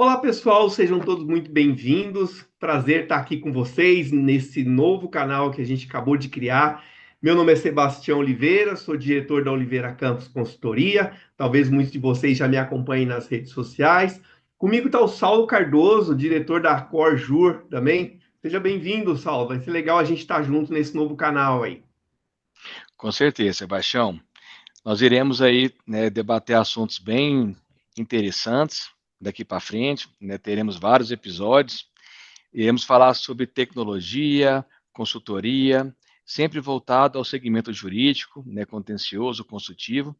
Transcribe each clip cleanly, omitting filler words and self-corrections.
Olá, pessoal, sejam todos muito bem-vindos. Prazer estar aqui com vocês nesse novo canal que a gente acabou de criar. Meu nome é Sebastião Oliveira, sou diretor da Oliveira Campos Consultoria. Talvez muitos de vocês já me acompanhem nas redes sociais. Comigo está o Saulo Cardoso, diretor da Corjur também. Seja bem-vindo, Saulo. Vai ser legal a gente estar junto nesse novo canal aí. Com certeza, Sebastião. Nós iremos aí, debater assuntos bem interessantes daqui para frente, teremos vários episódios, iremos falar sobre tecnologia, consultoria, sempre voltado ao segmento jurídico, contencioso, consultivo,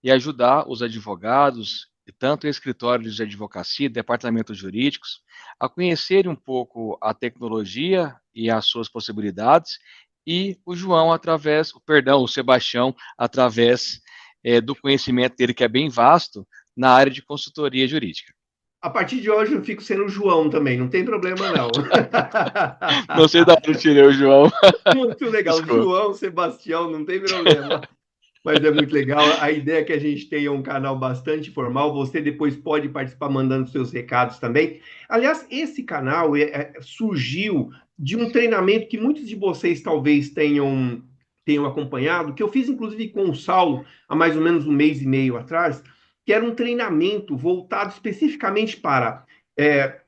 e ajudar os advogados, tanto escritórios de advocacia, departamentos jurídicos, a conhecerem um pouco a tecnologia e as suas possibilidades, e o João o Sebastião, através do conhecimento dele, que é bem vasto, na área de consultoria jurídica. A partir de hoje eu fico sendo o João também, não tem problema não. Não sei de onde eu tirei o João. Muito legal, Desculpa. João, Sebastião, não tem problema. Mas é muito legal. A ideia é que a gente tenha um canal bastante formal. Você depois pode participar mandando seus recados também. Aliás, esse canal surgiu de um treinamento que muitos de vocês talvez tenham acompanhado, que eu fiz inclusive com o Saulo há mais ou menos um mês e meio atrás, que era um treinamento voltado especificamente para é,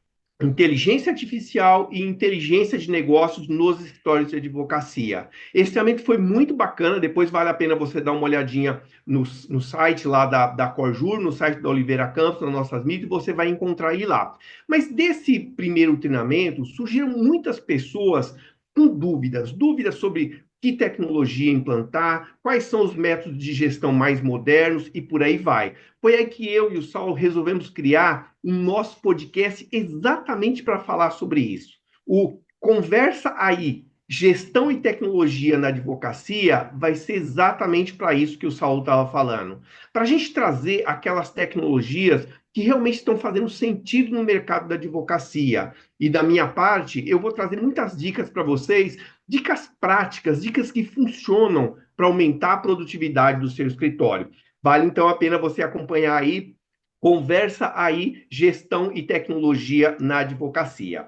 inteligência artificial e inteligência de negócios nos escritórios de advocacia. Esse treinamento foi muito bacana, depois vale a pena você dar uma olhadinha no site lá da Corjur, no site da Oliveira Campos, nas nossas mídias, você vai encontrar ele lá. Mas desse primeiro treinamento, surgiram muitas pessoas com dúvidas sobre que tecnologia implantar, quais são os métodos de gestão mais modernos e por aí vai. Foi aí que eu e o Saulo resolvemos criar um nosso podcast exatamente para falar sobre isso. O Conversa Aí, Gestão e Tecnologia na Advocacia, vai ser exatamente para isso que o Saulo estava falando. Para a gente trazer aquelas tecnologias que realmente estão fazendo sentido no mercado da advocacia. E da minha parte, eu vou trazer muitas dicas para vocês, dicas práticas, dicas que funcionam para aumentar a produtividade do seu escritório. Vale então a pena você acompanhar aí, conversa aí, gestão e tecnologia na advocacia.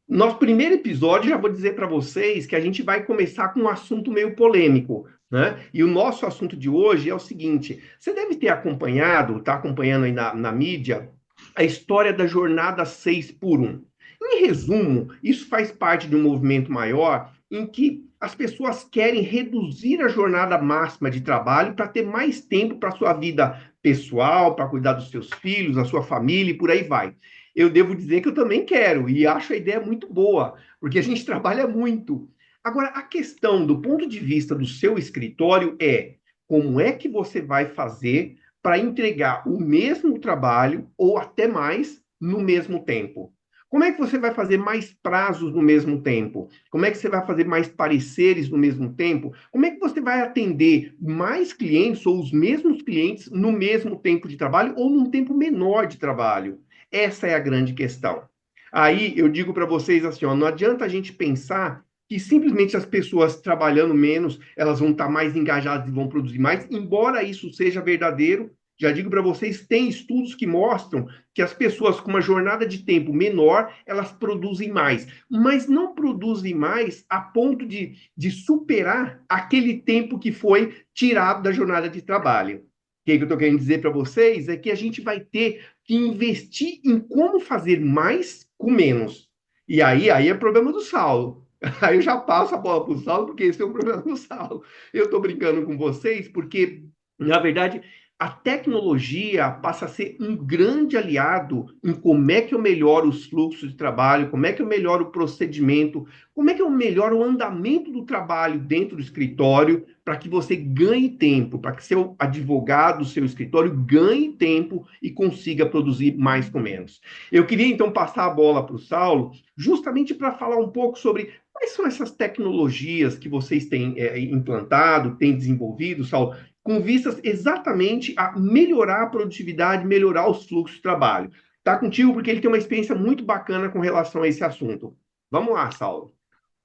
Nosso primeiro episódio, já vou dizer para vocês que a gente vai começar com um assunto meio polêmico, né? E o nosso assunto de hoje é o seguinte: você deve ter acompanhado, está acompanhando aí na mídia, a história da jornada 6 por 1. Em resumo, isso faz parte de um movimento maior em que as pessoas querem reduzir a jornada máxima de trabalho para ter mais tempo para a sua vida pessoal, para cuidar dos seus filhos, da sua família e por aí vai. Eu devo dizer que eu também quero e acho a ideia muito boa, porque a gente trabalha muito. Agora, a questão do ponto de vista do seu escritório é como é que você vai fazer para entregar o mesmo trabalho ou até mais no mesmo tempo? Como é que você vai fazer mais prazos no mesmo tempo? Como é que você vai fazer mais pareceres no mesmo tempo? Como é que você vai atender mais clientes ou os mesmos clientes no mesmo tempo de trabalho ou num tempo menor de trabalho? Essa é a grande questão. Aí eu digo para vocês assim, ó, não adianta a gente pensar que simplesmente as pessoas trabalhando menos, elas vão estar mais engajadas e vão produzir mais, embora isso seja verdadeiro. Já digo para vocês, tem estudos que mostram que as pessoas com uma jornada de tempo menor, elas produzem mais, mas não produzem mais a ponto de superar aquele tempo que foi tirado da jornada de trabalho. O que eu estou querendo dizer para vocês é que a gente vai ter que investir em como fazer mais com menos. E aí é problema do Saulo. Aí eu já passo a bola para o Saulo, porque esse é o problema do Saulo. Eu estou brincando com vocês, porque, na verdade, a tecnologia passa a ser um grande aliado em como é que eu melhoro os fluxos de trabalho, como é que eu melhoro o procedimento, como é que eu melhoro o andamento do trabalho dentro do escritório para que você ganhe tempo, para que seu advogado, seu escritório ganhe tempo e consiga produzir mais com menos. Eu queria então passar a bola para o Saulo, justamente para falar um pouco sobre quais são essas tecnologias que vocês têm implantado, têm desenvolvido, Saulo, com vistas exatamente a melhorar a produtividade, melhorar os fluxos de trabalho. Tá contigo porque ele tem uma experiência muito bacana com relação a esse assunto. Vamos lá, Saulo.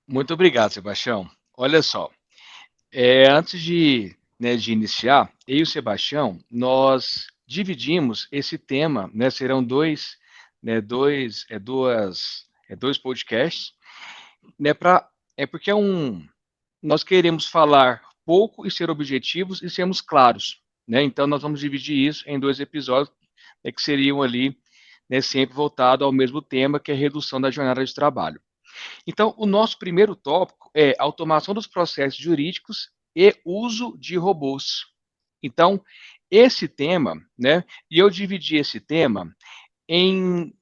Muito obrigado, Sebastião. Olha só, antes de iniciar, eu e o Sebastião, nós dividimos esse tema, serão né, dois podcasts, né, porque nós queremos falar pouco e ser objetivos e sermos claros, né? Então nós vamos dividir isso em dois episódios, né, que seriam ali, né, sempre voltado ao mesmo tema, que é a redução da jornada de trabalho. Então, o nosso primeiro tópico é automação dos processos jurídicos e uso de robôs. Então, esse tema, né, e eu dividi esse tema em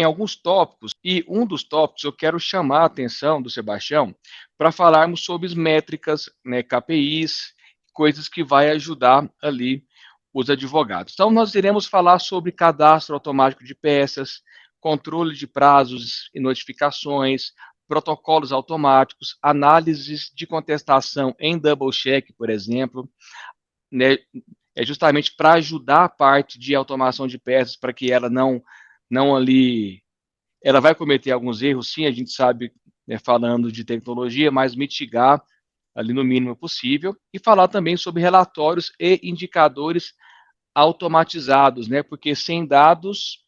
alguns tópicos, e um dos tópicos eu quero chamar a atenção do Sebastião para falarmos sobre métricas, né, KPIs, coisas que vai ajudar ali os advogados. Então, nós iremos falar sobre cadastro automático de peças, controle de prazos e notificações, protocolos automáticos, análises de contestação em double check, por exemplo, né, é justamente para ajudar a parte de automação de peças para que ela não ali ela vai cometer alguns erros, sim, a gente sabe, né, falando de tecnologia, mas mitigar ali no mínimo possível e falar também sobre relatórios e indicadores automatizados, né? Porque sem dados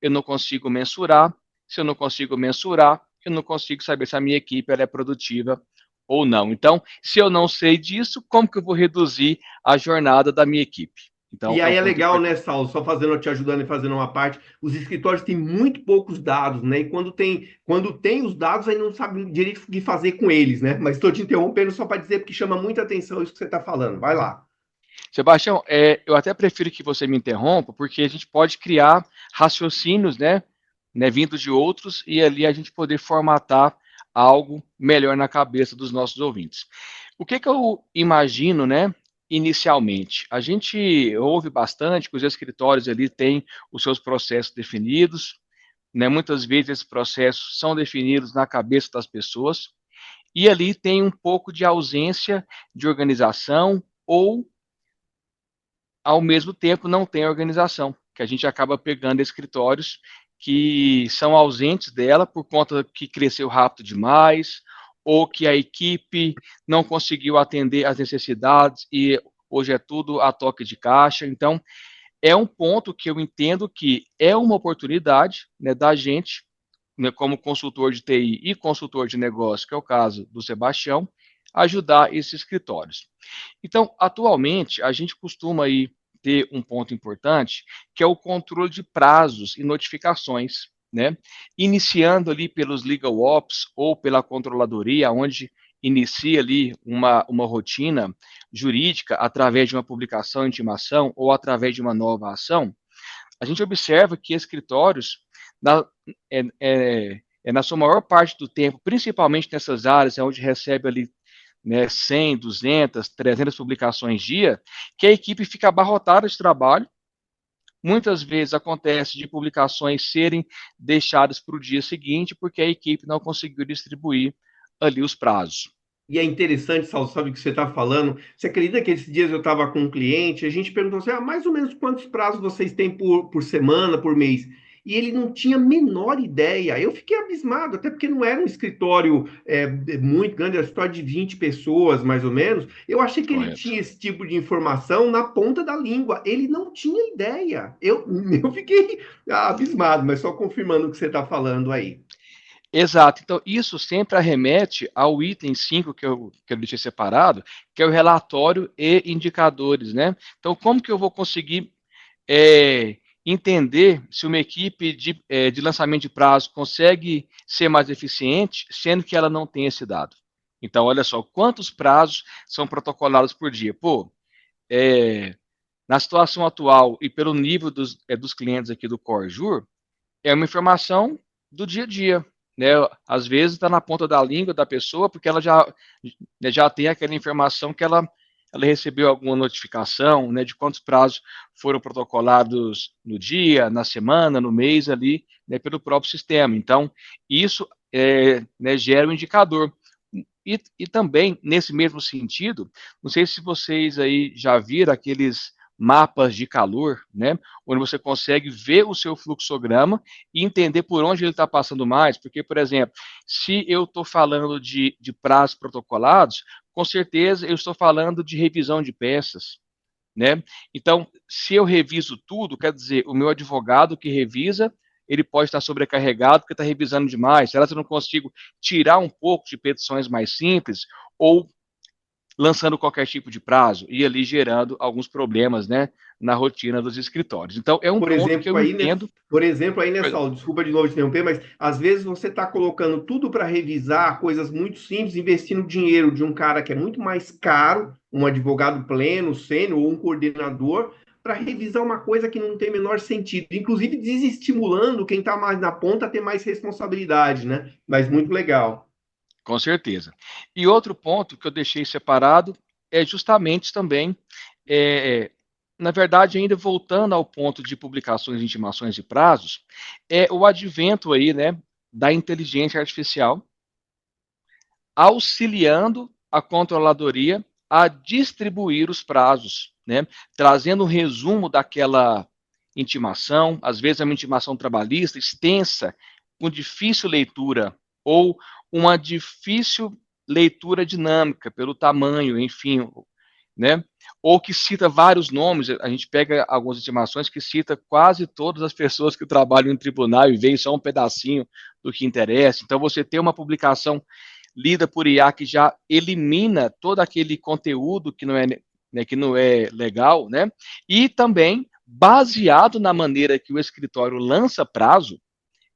eu não consigo mensurar, se eu não consigo mensurar, eu não consigo saber se a minha equipe ela é produtiva ou não. Então, se eu não sei disso, como que eu vou reduzir a jornada da minha equipe? Então, E é aí um é ponto legal, né, importante. Saulo, só fazendo, te ajudando e fazendo uma parte, os escritórios têm muito poucos dados, né? E quando tem os dados, aí não sabe direito o que fazer com eles, né? Mas estou te interrompendo só para dizer porque chama muita atenção isso que você está falando. Vai lá. Sebastião, eu até prefiro que você me interrompa, porque a gente pode criar raciocínios, né, vindos de outros, e ali a gente poder formatar algo melhor na cabeça dos nossos ouvintes. O que eu imagino, né, inicialmente? A gente ouve bastante que os escritórios ali têm os seus processos definidos, né, muitas vezes esses processos são definidos na cabeça das pessoas, e ali tem um pouco de ausência de organização ou ao mesmo tempo não tem organização, que a gente acaba pegando escritórios que são ausentes dela por conta que cresceu rápido demais, ou que a equipe não conseguiu atender às necessidades e hoje é tudo a toque de caixa. Então, é um ponto que eu entendo que é uma oportunidade, né, da gente, né, como consultor de TI e consultor de negócio, que é o caso do Sebastião, ajudar esses escritórios. Então, atualmente, a gente costuma aí ter um ponto importante, que é o controle de prazos e notificações, né? Iniciando ali pelos legal ops ou pela controladoria, onde inicia ali uma rotina jurídica através de uma publicação, intimação ou através de uma nova ação, a gente observa que escritórios, na, na sua maior parte do tempo, principalmente nessas áreas onde recebe ali, né, 100, 200, 300 publicações dia, que a equipe fica abarrotada de trabalho. Muitas vezes acontece de publicações serem deixadas para o dia seguinte porque a equipe não conseguiu distribuir ali os prazos. E é interessante, Saulo, sabe o que você está falando? Você acredita que esses dias eu estava com um cliente, a gente perguntou assim, mais ou menos quantos prazos vocês têm por semana, por mês? E ele não tinha a menor ideia. Eu fiquei abismado, até porque não era um escritório muito grande, era um escritório de 20 pessoas, mais ou menos. Eu achei que ele Correto. tinha esse tipo de informação na ponta da língua. Ele não tinha ideia. Eu fiquei abismado, mas só confirmando o que você está falando aí. Exato. Então, isso sempre arremete ao item 5 que eu deixei separado, que é o relatório e indicadores, né? Então, como que eu vou conseguir entender se uma equipe de lançamento de prazo consegue ser mais eficiente, sendo que ela não tem esse dado? Então, olha só, quantos prazos são protocolados por dia? Pô, é, na situação atual e pelo nível dos clientes aqui do Corjur, é uma informação do dia a dia, né? Às vezes está na ponta da língua da pessoa, porque ela já tem aquela informação que ela recebeu alguma notificação, né, de quantos prazos foram protocolados no dia, na semana, no mês ali, né, pelo próprio sistema. Então, isso né, gera um indicador. E também, nesse mesmo sentido, não sei se vocês aí já viram aqueles mapas de calor, né, onde você consegue ver o seu fluxograma e entender por onde ele está passando mais, porque, por exemplo, se eu estou falando de prazos protocolados, com certeza eu estou falando de revisão de peças, né? Então, se eu reviso tudo, quer dizer, o meu advogado que revisa, ele pode estar sobrecarregado porque está revisando demais? Será que eu não consigo tirar um pouco de petições mais simples ou lançando qualquer tipo de prazo e ali gerando alguns problemas, né, na rotina dos escritórios? Então, é um Por ponto que exemplo, eu aí, entendo. nessa aula, desculpa de novo te interromper, mas às vezes você está colocando tudo para revisar coisas muito simples, investindo dinheiro de um cara que é muito mais caro, um advogado pleno, sênior ou um coordenador, para revisar uma coisa que não tem menor sentido, inclusive desestimulando quem está mais na ponta a ter mais responsabilidade, né? Mas muito legal. Com certeza. E outro ponto que eu deixei separado é justamente também, é, na verdade, ainda voltando ao ponto de publicações, intimações e prazos, é o advento aí, né, da inteligência artificial, auxiliando a controladoria a distribuir os prazos, né, trazendo um resumo daquela intimação, às vezes é uma intimação trabalhista extensa, com difícil leitura ou uma difícil leitura dinâmica pelo tamanho, enfim, né? Ou que cita vários nomes. A gente pega algumas intimações que cita quase todas as pessoas que trabalham em tribunal e vê só um pedacinho do que interessa. Então, você tem uma publicação lida por IA que já elimina todo aquele conteúdo que não é, né, que não é legal, né? E também baseado na maneira que o escritório lança prazo,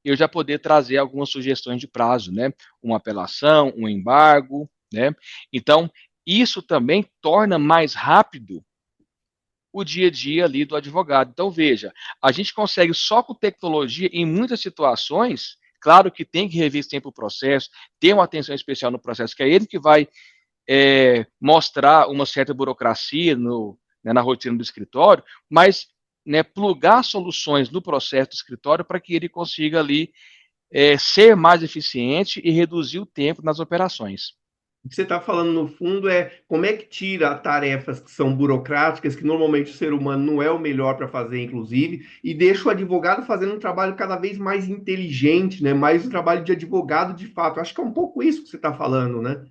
eu já poder trazer algumas sugestões de prazo, né? Uma apelação, um embargo, né? Então, isso também torna mais rápido o dia a dia ali do advogado. Então, veja, a gente consegue só com tecnologia, em muitas situações, claro que tem que rever sempre o processo, ter uma atenção especial no processo, que é ele que vai mostrar uma certa burocracia né, na rotina do escritório, mas né, plugar soluções no processo do escritório para que ele consiga ali ser mais eficiente e reduzir o tempo nas operações. O que você está falando, no fundo, é como é que tira tarefas que são burocráticas, que normalmente o ser humano não é o melhor para fazer, inclusive, e deixa o advogado fazendo um trabalho cada vez mais inteligente, né? Mais um trabalho de advogado de fato. Acho que é um pouco isso que você está falando, né?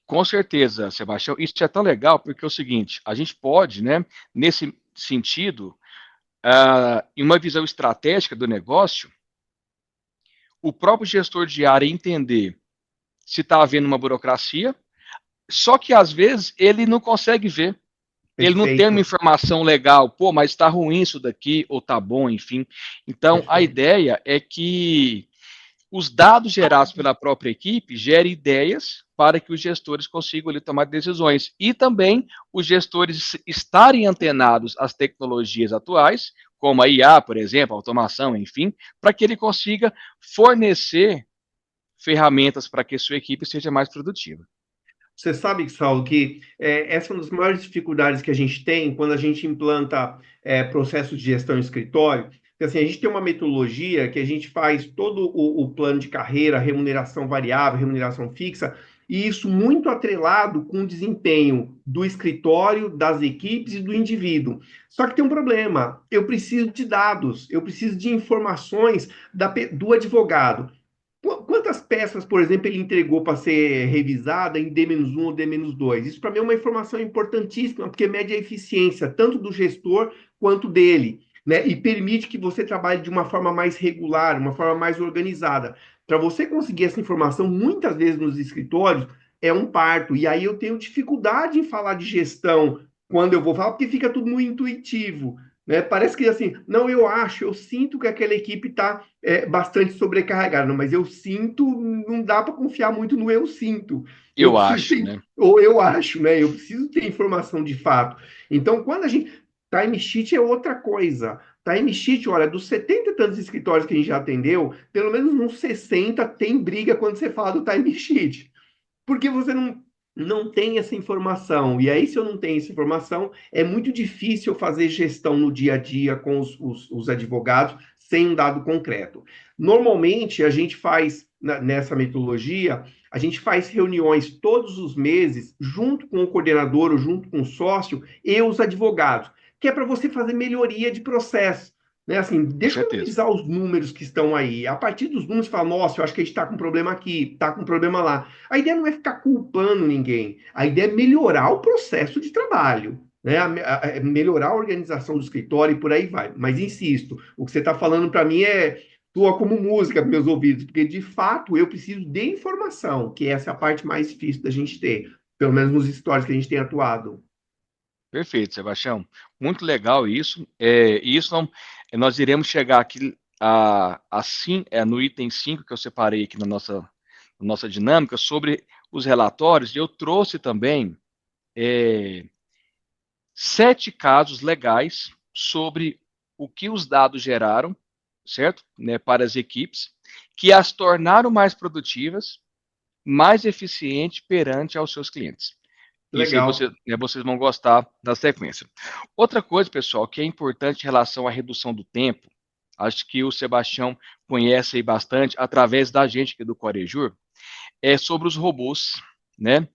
Com certeza, Sebastião, isso é tão legal porque é o seguinte, a gente pode, né, nesse sentido, em uma visão estratégica do negócio, o próprio gestor de área entender se está havendo uma burocracia, só que às vezes ele não consegue ver. Ele não tem uma Perfeito, informação legal, pô, mas está ruim isso daqui, ou tá bom, enfim. Então, a perfeito. ideia é que os dados gerados pela própria equipe gerem ideias para que os gestores consigam ali, tomar decisões. E também os gestores estarem antenados às tecnologias atuais, como a IA, por exemplo, a automação, enfim, para que ele consiga fornecer ferramentas para que a sua equipe seja mais produtiva. Você sabe, Saulo, que essa é uma das maiores dificuldades que a gente tem quando a gente implanta processos de gestão em escritório. Porque, assim, a gente tem uma metodologia que a gente faz todo o plano de carreira, remuneração variável, remuneração fixa, e isso muito atrelado com o desempenho do escritório, das equipes e do indivíduo. Só que tem um problema: eu preciso de dados, eu preciso de informações do advogado. Quantas peças, por exemplo, ele entregou para ser revisada em D-1 ou D-2? Isso para mim é uma informação importantíssima, porque mede a eficiência tanto do gestor quanto dele, né? E permite que você trabalhe de uma forma mais regular, uma forma mais organizada. Para você conseguir essa informação, muitas vezes nos escritórios, é um parto. E aí eu tenho dificuldade em falar de gestão quando eu vou falar, porque fica tudo muito intuitivo. Né? Parece que assim, não, eu sinto que aquela equipe está bastante sobrecarregada, não, mas eu sinto, não dá para confiar muito no eu sinto. Eu Eu preciso acho, ter, né? ou eu acho, né? Eu preciso ter informação de fato. Então, quando a gente. Time sheet é outra coisa. Time sheet, olha, dos 70 e tantos escritórios que a gente já atendeu, pelo menos uns 60 tem briga quando você fala do time sheet. Porque você não tem essa informação. E aí, se eu não tenho essa informação, é muito difícil fazer gestão no dia a dia com os advogados sem um dado concreto. Normalmente, a gente faz, nessa metodologia, a gente faz reuniões todos os meses, junto com o coordenador ou junto com o sócio e os advogados, que é para você fazer melhoria de processo. Né? Assim, Com deixa eu certeza. analisar os números que estão aí. A partir dos números, fala, nossa, eu acho que a gente está com um problema aqui, está com um problema lá. A ideia não é ficar culpando ninguém. A ideia é melhorar o processo de trabalho, né? Melhorar a organização do escritório e por aí vai. Mas insisto, o que você está falando para mim soa como música para meus ouvidos, porque de fato eu preciso de informação, que essa é a parte mais difícil da gente ter, pelo menos nos stories que a gente tem atuado. Perfeito, Sebastião. Muito legal isso. Isso não, nós iremos chegar aqui assim, no item 5 que eu separei aqui na nossa dinâmica sobre os relatórios. Eu trouxe também é, 7 casos legais sobre o que os dados geraram, certo? Né, para as equipes, que as tornaram mais produtivas, mais eficientes perante aos seus clientes. Isso aí Legal. vocês vão gostar da sequência. Outra coisa, pessoal, que é importante em relação à redução do tempo, acho que o Sebastião conhece aí bastante através da gente aqui do Corejur, é sobre os robôs, né?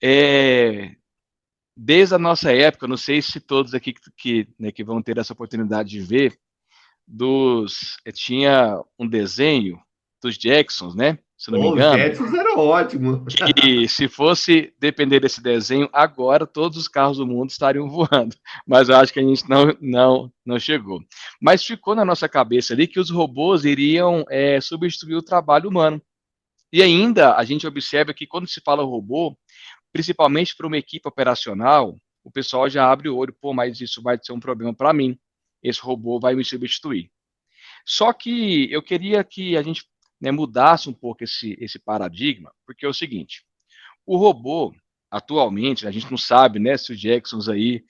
É, desde a nossa época, não sei se todos aqui né, que vão ter essa oportunidade de ver, tinha um desenho dos Jacksons, né? Se não me Os engano, Jetsons eram ótimos. que se fosse depender desse desenho, agora todos os carros do mundo estariam voando. Mas eu acho que a gente não chegou. Mas ficou na nossa cabeça ali que os robôs iriam substituir o trabalho humano. E ainda a gente observa que quando se fala robô, principalmente para uma equipe operacional, o pessoal já abre o olho, pô, mas isso vai ser um problema para mim. Esse robô vai me substituir. Só que eu queria que a gente, né, mudasse um pouco esse paradigma, porque é o seguinte: o robô, atualmente, a gente não sabe, né, se os Jacksons aí,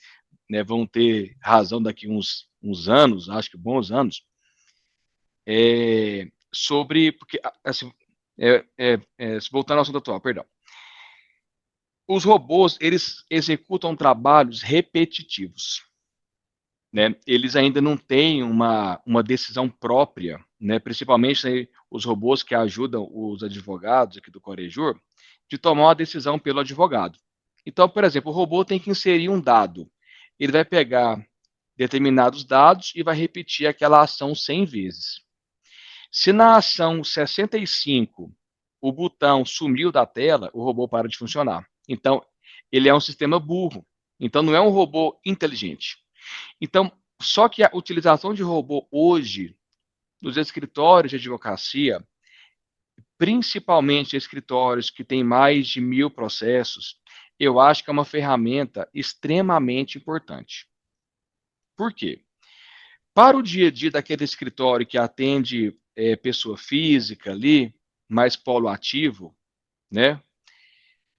né, vão ter razão daqui uns anos, acho que bons anos, porque, assim, voltando ao assunto atual, perdão. Os robôs, eles executam trabalhos repetitivos, né? Eles ainda não têm uma decisão própria, né? Principalmente, né, os robôs que ajudam os advogados aqui do Corejur, de tomar uma decisão pelo advogado. Então, por exemplo, o robô tem que inserir um dado. Ele vai pegar determinados dados e vai repetir aquela ação 100 vezes. Se na ação 65 o botão sumiu da tela, o robô para de funcionar. Então, ele é um sistema burro. Então, não é um robô inteligente. Então, só que a utilização de robô hoje nos escritórios de advocacia, principalmente escritórios que têm mais de 1.000 processos, eu acho que é uma ferramenta extremamente importante. Por quê? Para o dia a dia daquele escritório que atende pessoa física ali, mais polo ativo, né?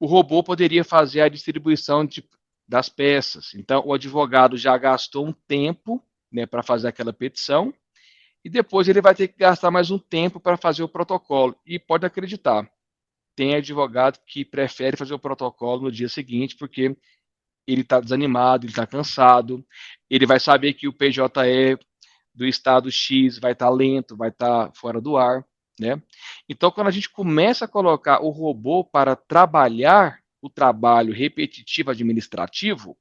O robô poderia fazer a distribuição das peças. Então, o advogado já gastou um tempo, né, para fazer aquela petição, e depois ele vai ter que gastar mais um tempo para fazer o protocolo. E pode acreditar, tem advogado que prefere fazer o protocolo no dia seguinte, porque ele está desanimado, ele está cansado, ele vai saber que o PJE do estado X vai estar lento, vai estar fora do ar, né? Então, quando a gente começa a colocar o robô para trabalhar o trabalho repetitivo administrativo,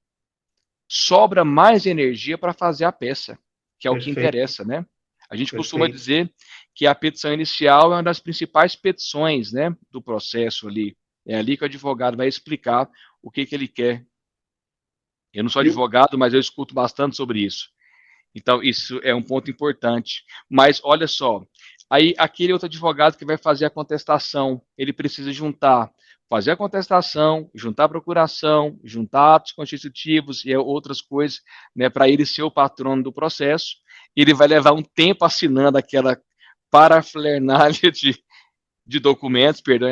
sobra mais energia para fazer a peça, que é o que Perfeito, interessa, né? A gente costuma perfeito. dizer que a petição inicial é uma das principais petições, né, do processo ali. É ali que o advogado vai explicar o que ele quer. Eu não sou E o advogado, mas eu escuto bastante sobre isso. Então, isso é um ponto importante. Mas olha só, aí aquele outro advogado que vai fazer a contestação, ele precisa fazer a contestação, juntar a procuração, juntar atos constitutivos e outras coisas, né, para ele ser o patrono do processo. Ele vai levar um tempo assinando aquela parafernália de documentos, perdão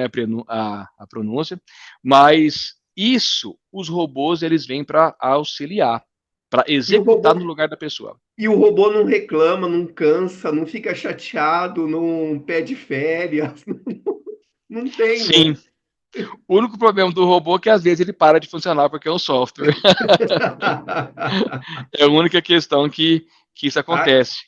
a pronúncia, mas isso os robôs eles vêm para auxiliar, para e o executar no robô lugar da pessoa. E o robô não reclama, não cansa, não fica chateado, não pede férias, não tem, Sim, né? o único problema do robô é que às vezes ele para de funcionar porque é um software. É a única questão que isso acontece.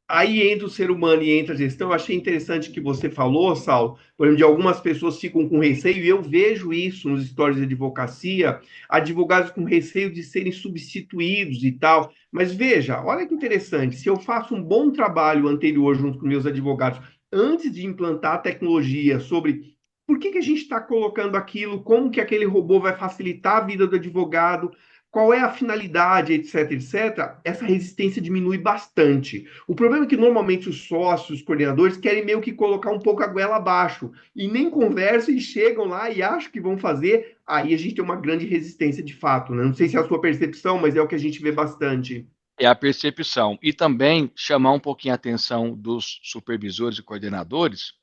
Aí entra o ser humano e entra a gestão. Eu achei interessante que você falou, Saulo, por exemplo, de algumas pessoas ficam com receio, e eu vejo isso nos histórias de advocacia, advogados com receio de serem substituídos e tal. Mas veja, olha que interessante, se eu faço um bom trabalho anterior junto com meus advogados, antes de implantar a tecnologia sobre por que que a gente está colocando aquilo, como que aquele robô vai facilitar a vida do advogado, qual é a finalidade, etc, etc, essa resistência diminui bastante. O problema é que normalmente os sócios, os coordenadores, querem meio que colocar um pouco a goela abaixo e nem conversam e chegam lá e acham que vão fazer. Aí a gente tem uma grande resistência de fato, né? Não sei se é a sua percepção, mas é o que a gente vê bastante. É a percepção. E também chamar um pouquinho a atenção dos supervisores e coordenadores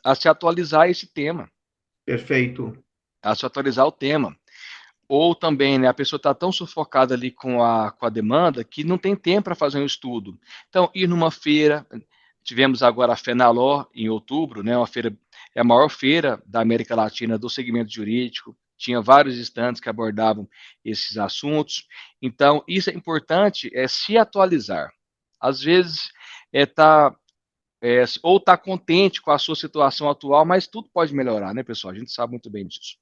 a se atualizar esse tema, Perfeito. a se atualizar o tema. Ou também, né, a pessoa está tão sufocada ali com a demanda que não tem tempo para fazer um estudo. Então, ir numa feira, tivemos agora a FENALOR em outubro, né, uma feira, é a maior feira da América Latina do segmento jurídico, tinha vários estandes que abordavam esses assuntos. Então, isso é importante, é se atualizar. Às vezes, ou tá contente com a sua situação atual, mas tudo pode melhorar, né, pessoal? A gente sabe muito bem disso.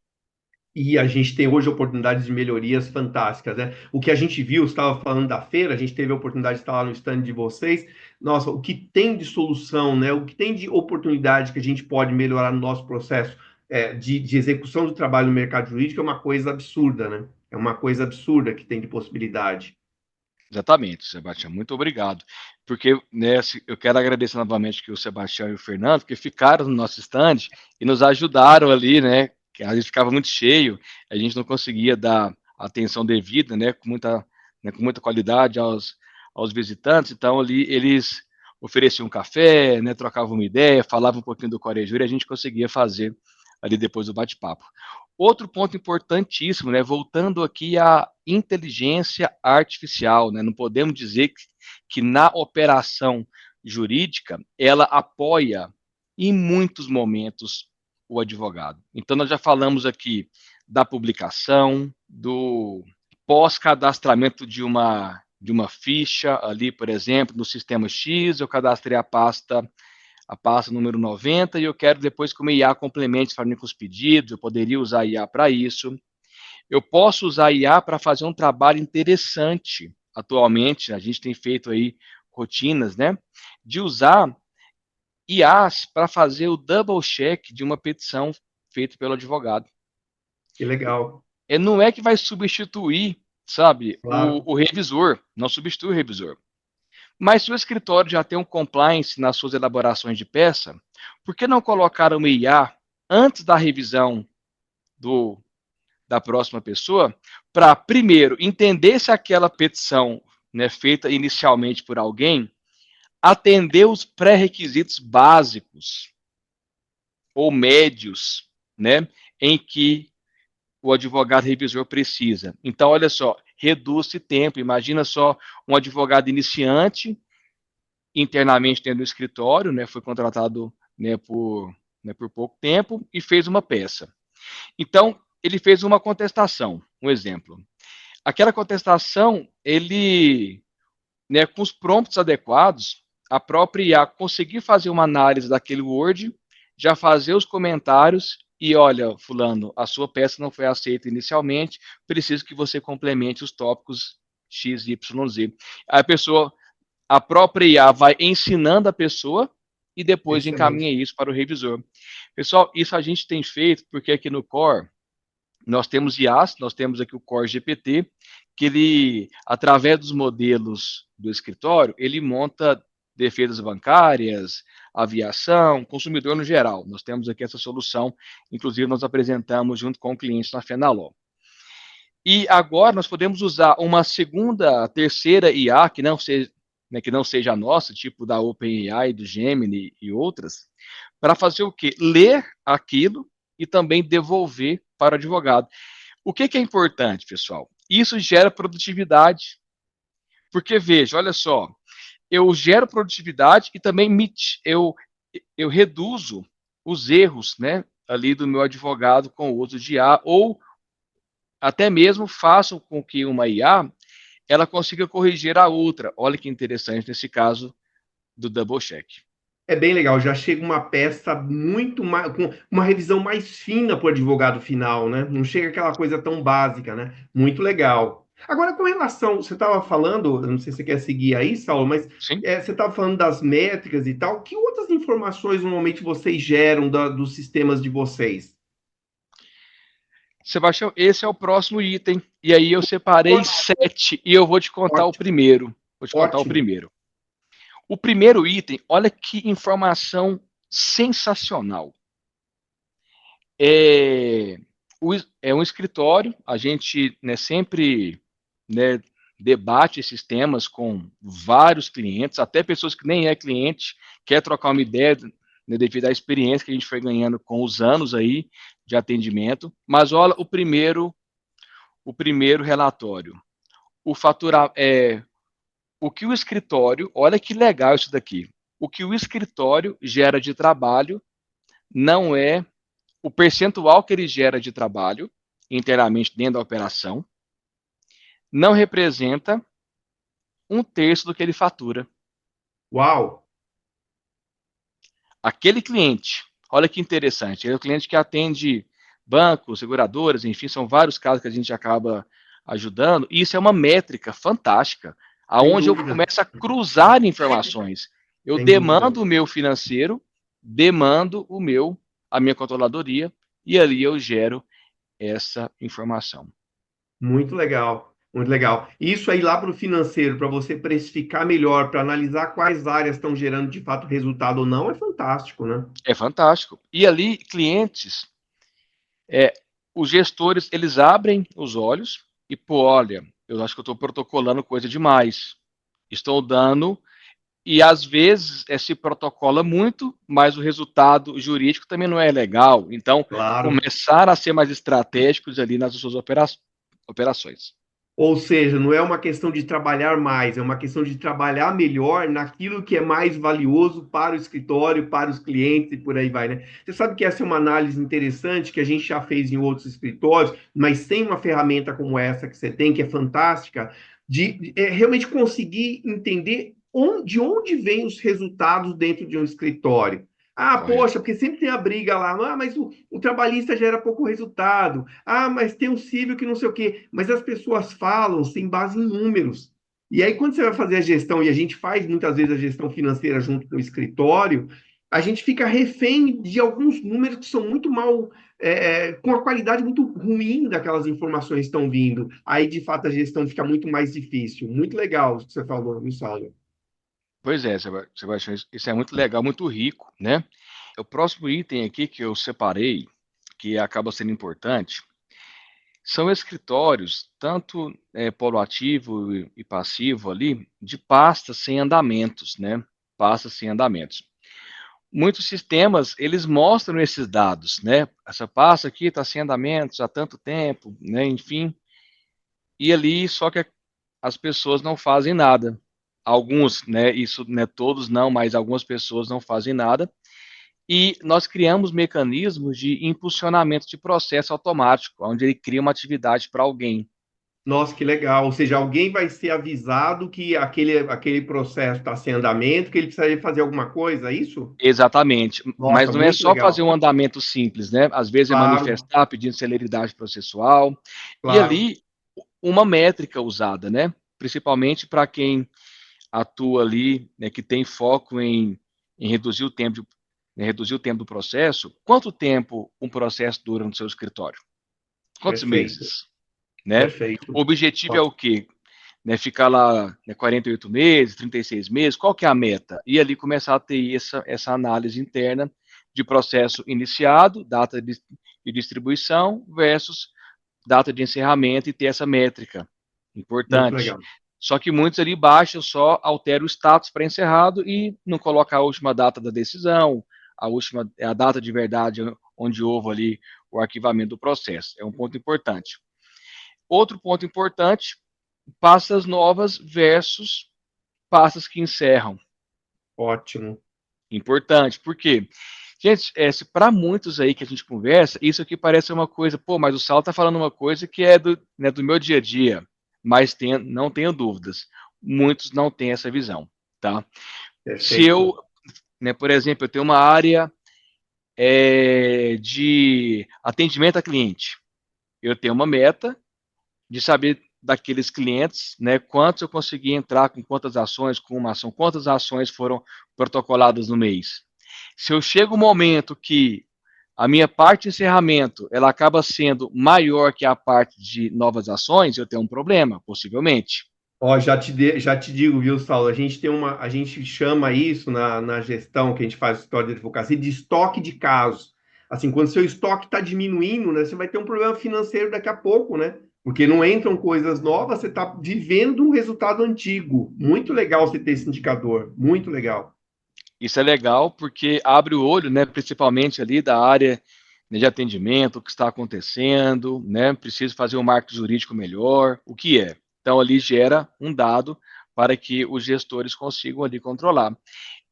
E a gente tem hoje oportunidades de melhorias fantásticas, né? O que a gente viu, você estava falando da feira, a gente teve a oportunidade de estar lá no stand de vocês. Nossa, o que tem de solução, né? O que tem de oportunidade que a gente pode melhorar no nosso processo de execução do trabalho no mercado jurídico é uma coisa absurda, né? É uma coisa absurda que tem de possibilidade. Exatamente, Sebastião, muito obrigado. Porque né, eu quero agradecer novamente que o Sebastião e o Fernando, que ficaram no nosso stand e nos ajudaram ali, né? Que a gente ficava muito cheio, a gente não conseguia dar atenção devida, né, com muita qualidade aos visitantes. Então ali eles ofereciam um café, né, trocavam uma ideia, falavam um pouquinho do Corejura e a gente conseguia fazer ali depois do bate-papo. Outro ponto importantíssimo, né, voltando aqui à inteligência artificial, né, não podemos dizer que na operação jurídica ela apoia em muitos momentos o advogado. Então nós já falamos aqui da publicação, do pós-cadastramento de uma ficha ali, por exemplo, no sistema X, eu cadastrei a pasta número 90 e eu quero depois que o IA complemente fazendo com os pedidos, eu poderia usar a IA para isso. Eu posso usar a IA para fazer um trabalho interessante. Atualmente, a gente tem feito aí rotinas, né, de usar IAs para fazer o double check de uma petição feita pelo advogado. Que legal, Não é que vai substituir, sabe, claro. o revisor, não substitui o revisor. Mas se o escritório já tem um compliance nas suas elaborações de peça, por que não colocar uma IA antes da revisão do, da próxima pessoa para, primeiro, entender se aquela petição, né, feita inicialmente por alguém atender os pré-requisitos básicos ou médios, né, em que o advogado revisor precisa. Então, olha só, reduz-se tempo. Imagina só um advogado iniciante internamente dentro do escritório, né, foi contratado por pouco tempo e fez uma peça. Então, ele fez uma contestação, um exemplo. Aquela contestação, ele, né, com os prompts adequados, a própria IA conseguir fazer uma análise daquele Word, já fazer os comentários e olha, fulano, a sua peça não foi aceita inicialmente, preciso que você complemente os tópicos X, Y, Z. A pessoa a própria IA vai ensinando a pessoa e depois encaminha Excelente. isso para o revisor. Pessoal, isso a gente tem feito porque aqui no Core nós temos IAs, nós temos aqui o Core GPT, que ele, através dos modelos do escritório, ele monta defesas bancárias, aviação, consumidor no geral. Nós temos aqui essa solução, inclusive nós apresentamos junto com o cliente na Fenaló. E agora nós podemos usar uma segunda, terceira IA, que não seja a nossa, tipo da OpenAI, do Gemini e outras, para fazer o quê? Ler aquilo e também devolver para o advogado. O que é importante, pessoal? Isso gera produtividade. Porque, veja, olha só, eu gero produtividade e também eu reduzo os erros, né, ali do meu advogado com o uso de IA, ou até mesmo faço com que uma IA ela consiga corrigir a outra. Olha que interessante nesse caso do double check. É bem legal, já chega uma peça muito mais, com uma revisão mais fina para o advogado final, né? Não chega aquela coisa tão básica, né? Muito legal. Agora, com relação, você estava falando, eu não sei se você quer seguir aí, Saulo, mas Sim? você estava falando das métricas e tal. Que outras informações normalmente vocês geram dos sistemas de vocês? Sebastião, esse é o próximo item. E aí eu separei Ótimo, 7 e eu vou te contar o ótimo, primeiro. Vou te contar o ótimo. primeiro. O primeiro item, olha que informação sensacional. É, é um escritório, a gente, né, sempre, né, debate esses temas com vários clientes, até pessoas que nem é cliente, quer trocar uma ideia, né, devido à experiência que a gente foi ganhando com os anos aí de atendimento. Mas olha o primeiro relatório. O que o escritório, olha que legal isso daqui. O que o escritório gera de trabalho não é o percentual que ele gera de trabalho inteiramente dentro da operação, não representa um terço do que ele fatura. Uau! Aquele cliente, olha que interessante, é o cliente que atende bancos, seguradoras, enfim, são vários casos que a gente acaba ajudando, e isso é uma métrica fantástica, Sem aonde eu dúvida, começo a cruzar informações. Eu sem dúvida. demando o meu financeiro, demando a minha controladoria, e ali eu gero essa informação. Muito legal, muito legal. Isso aí lá para o financeiro, para você precificar melhor, para analisar quais áreas estão gerando de fato resultado ou não, é fantástico, né? É fantástico. E ali, clientes, os gestores, eles abrem os olhos e, pô, olha, eu acho que eu estou protocolando coisa demais. Estou dando, e às vezes se protocola muito, mas o resultado jurídico também não é legal. Então, Claro. começar a ser mais estratégicos ali nas suas operações. Ou seja, não é uma questão de trabalhar mais, é uma questão de trabalhar melhor naquilo que é mais valioso para o escritório, para os clientes e por aí vai, né? Você sabe que essa é uma análise interessante que a gente já fez em outros escritórios, mas sem uma ferramenta como essa que você tem, que é fantástica, de realmente conseguir entender de onde vêm os resultados dentro de um escritório. Ah, Correto. poxa, porque sempre tem a briga lá, ah, mas o trabalhista gera pouco resultado. Ah, mas tem um cível que não sei o quê. Mas as pessoas falam sem base em números. E aí, quando você vai fazer a gestão, e a gente faz muitas vezes a gestão financeira junto com o escritório, a gente fica refém de alguns números que são muito mal, com a qualidade muito ruim daquelas informações que estão vindo. Aí, de fato, a gestão fica muito mais difícil. Muito legal o que você falou, viu, Saulo? Pois é, Sebastião, isso é muito legal, muito rico, né? O próximo item aqui que eu separei, que acaba sendo importante, são escritórios, tanto polo ativo e passivo ali, de pastas sem andamentos, né? Pastas sem andamentos. Muitos sistemas, eles mostram esses dados, né? Essa pasta aqui está sem andamentos há tanto tempo, né? Enfim, e ali só que as pessoas não fazem nada. Alguns, né? Isso, né? Todos não, mas algumas pessoas não fazem nada. E nós criamos mecanismos de impulsionamento de processo automático, onde ele cria uma atividade para alguém. Nossa, que legal. Ou seja, alguém vai ser avisado que aquele processo está sem andamento, que ele precisaria fazer alguma coisa, é isso? Exatamente. Mas Nossa, não é muito só fazer legal. um andamento simples, né? Às vezes é Claro, manifestar pedindo celeridade processual. E claro. ali, uma métrica usada, né? Principalmente para quem atua ali, né, que tem foco em reduzir o tempo reduzir o tempo do processo. Quanto tempo um processo dura no seu escritório? Quantos Perfeito, meses? Né? O perfeito. objetivo é o quê? Né, ficar lá, né, 48 meses, 36 meses, qual que é a meta? E ali começar a ter essa análise interna de processo iniciado, data de distribuição versus data de encerramento e ter essa métrica. Muito Importante. legal. Só que muitos ali baixam, só alteram o status para encerrado e não coloca a última data da decisão, a data de verdade onde houve ali o arquivamento do processo. É um ponto importante. Outro ponto importante, pastas novas versus pastas que encerram. Ótimo. Importante, por quê? Gente, para muitos aí que a gente conversa, isso aqui parece uma coisa, pô, mas o Saulo está falando uma coisa que é né, do meu dia a dia, mas não tenho dúvidas, muitos não têm essa visão, tá? Se eu, Perfeito. né, por exemplo, eu tenho uma área de atendimento a cliente, eu tenho uma meta de saber daqueles clientes, né, quantos eu consegui entrar com quantas ações, com uma ação, quantas ações foram protocoladas no mês. Se eu chego um momento que a minha parte de encerramento, ela acaba sendo maior que a parte de novas ações, eu tenho um problema, possivelmente. Ó, já te digo, viu, Saulo? A gente chama isso na gestão que a gente faz história de advocacia de estoque de casos. Assim, quando seu estoque está diminuindo, né, você vai ter um problema financeiro daqui a pouco, né? Porque não entram coisas novas, você está vivendo um resultado antigo. Muito legal você ter esse indicador, muito legal. Isso é legal porque abre o olho, né, principalmente ali da área, né, de atendimento, o que está acontecendo, né, preciso fazer um marco jurídico melhor, o que é. Então ali gera um dado para que os gestores consigam ali controlar.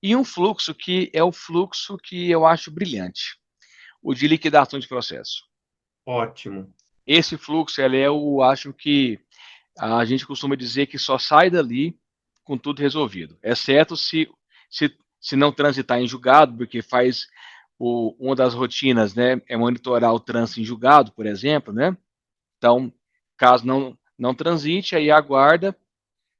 E um fluxo que é o fluxo que eu acho brilhante, o de liquidação de processo. Ótimo. Esse fluxo, ele é o, acho que a gente costuma dizer que só sai dali com tudo resolvido, exceto se não transitar em julgado, porque faz uma das rotinas, né, é monitorar o trânsito em julgado, por exemplo, né? Então, caso não transite, aí aguarda,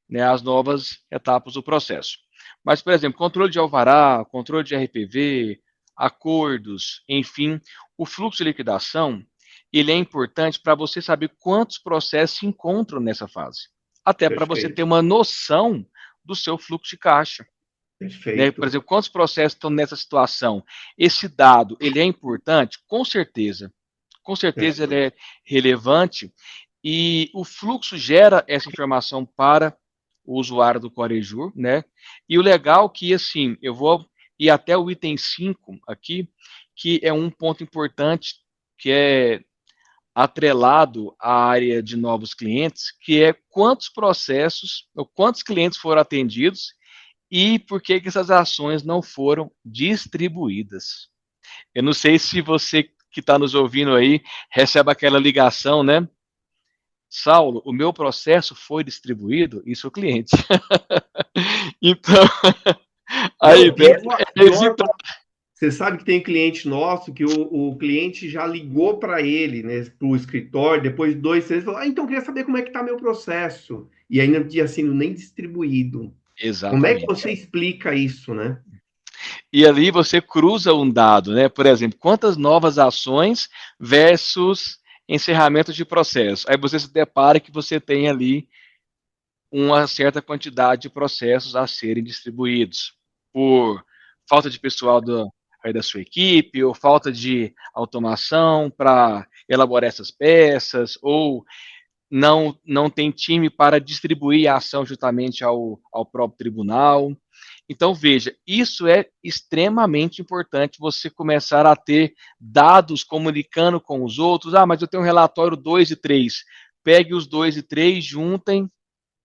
né, as novas etapas do processo. Mas, por exemplo, controle de alvará, controle de RPV, acordos, enfim, o fluxo de liquidação, ele é importante para você saber quantos processos se encontram nessa fase. Até para você ter Perfeito. uma noção do seu fluxo de caixa. Né? Por Perfeito. exemplo, quantos processos estão nessa situação? Esse dado, ele é importante? Com certeza. Com certeza ele Perfeito. é relevante e o fluxo gera essa informação para o usuário do Corejur, né? E o legal que, assim, eu vou ir até o item 5 aqui, que é um ponto importante, que é atrelado à área de novos clientes, que é quantos processos, ou quantos clientes foram atendidos e por que que essas ações não foram distribuídas. Eu não sei se você que está nos ouvindo aí recebe aquela ligação, né? Saulo, o meu processo foi distribuído? Isso é o cliente. Então, aí, Não, Beto, é esse pior, você sabe que tem cliente nosso que o cliente já ligou para ele, né, para o escritório, depois de 2 meses, falou: então eu queria saber como é que está meu processo. E ainda não tinha sido nem distribuído. Como é que você exatamente. explica isso, né? E ali você cruza um dado, né? Por exemplo, quantas novas ações versus encerramento de processo. Aí você se depara que você tem ali uma certa quantidade de processos a serem distribuídos por falta de pessoal da sua equipe, ou falta de automação para elaborar essas peças, ou não tem time para distribuir a ação justamente ao próprio tribunal. Então, veja, isso é extremamente importante você começar a ter dados comunicando com os outros. Ah, mas eu tenho um relatório 2 e 3. Pegue os 2 e 3, juntem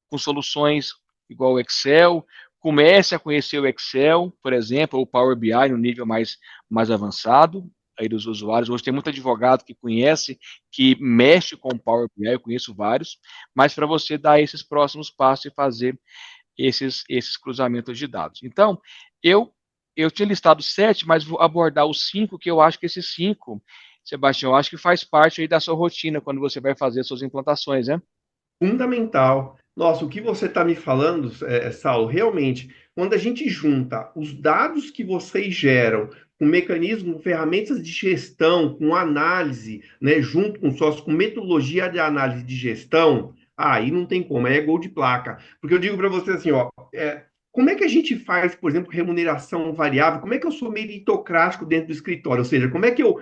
com soluções igual o Excel, comece a conhecer o Excel, por exemplo, ou o Power BI no nível mais avançado aí dos usuários. Hoje tem muito advogado que conhece, que mexe com o Power BI, eu conheço vários, mas para você dar esses próximos passos e fazer esses cruzamentos de dados. Então, eu, eu tinha listado 7, mas vou abordar os 5, que eu acho que esses 5, Sebastião, eu acho que faz parte aí da sua rotina quando você vai fazer suas implantações, né? Fundamental. Nossa, o que você está me falando, Saulo, realmente, quando a gente junta os dados que vocês geram com mecanismos, ferramentas de gestão, com análise, né, junto com sócio, com metodologia de análise de gestão, aí não tem como, aí é gol de placa. Porque eu digo para você assim, ó, como é que a gente faz, por exemplo, remuneração variável? Como é que eu sou meritocrático dentro do escritório? Ou seja, como é que eu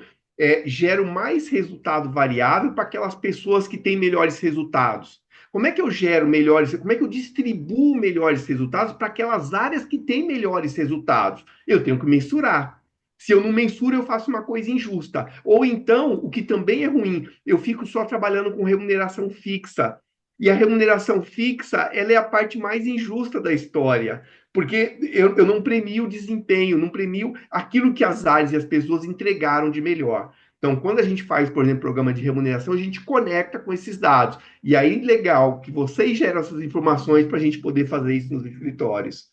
gero mais resultado variável para aquelas pessoas que têm melhores resultados? Como é que eu gero melhores, como é que eu distribuo melhores resultados para aquelas áreas que têm melhores resultados? Eu tenho que mensurar. Se eu não mensuro, eu faço uma coisa injusta. Ou então, o que também é ruim, eu fico só trabalhando com remuneração fixa. E a remuneração fixa, ela é a parte mais injusta da história, porque eu não premio o desempenho, não premio aquilo que as áreas e as pessoas entregaram de melhor. Então, quando a gente faz, por exemplo, programa de remuneração, a gente conecta com esses dados. E aí, legal que vocês geram essas informações para a gente poder fazer isso nos escritórios.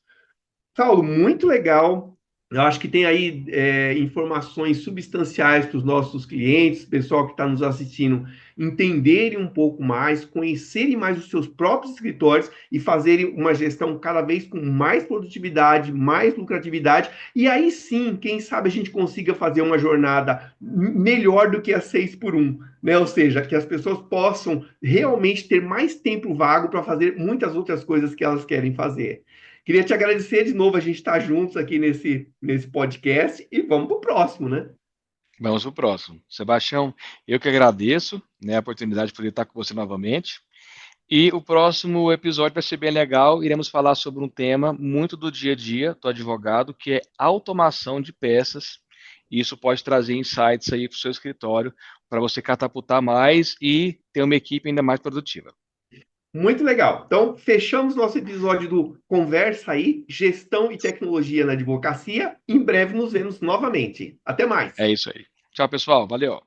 Saulo, muito legal. Eu acho que tem aí informações substanciais para os nossos clientes, pessoal que está nos assistindo, entenderem um pouco mais, conhecerem mais os seus próprios escritórios e fazerem uma gestão cada vez com mais produtividade, mais lucratividade. E aí sim, quem sabe a gente consiga fazer uma jornada melhor do que a 6 por 1, né? Ou seja, que as pessoas possam realmente ter mais tempo vago para fazer muitas outras coisas que elas querem fazer. Queria te agradecer de novo, a gente está juntos aqui nesse podcast e vamos para o próximo, né? Vamos para o próximo. Sebastião, eu que agradeço, né, a oportunidade de poder estar com você novamente. E o próximo episódio vai ser bem legal. Iremos falar sobre um tema muito do dia a dia do advogado, que é automação de peças. E isso pode trazer insights aí para o seu escritório para você catapultar mais e ter uma equipe ainda mais produtiva. Muito legal. Então, fechamos nosso episódio do Conversa aí, Gestão e Tecnologia na Advocacia. Em breve nos vemos novamente. Até mais. É isso aí. Tchau, pessoal. Valeu.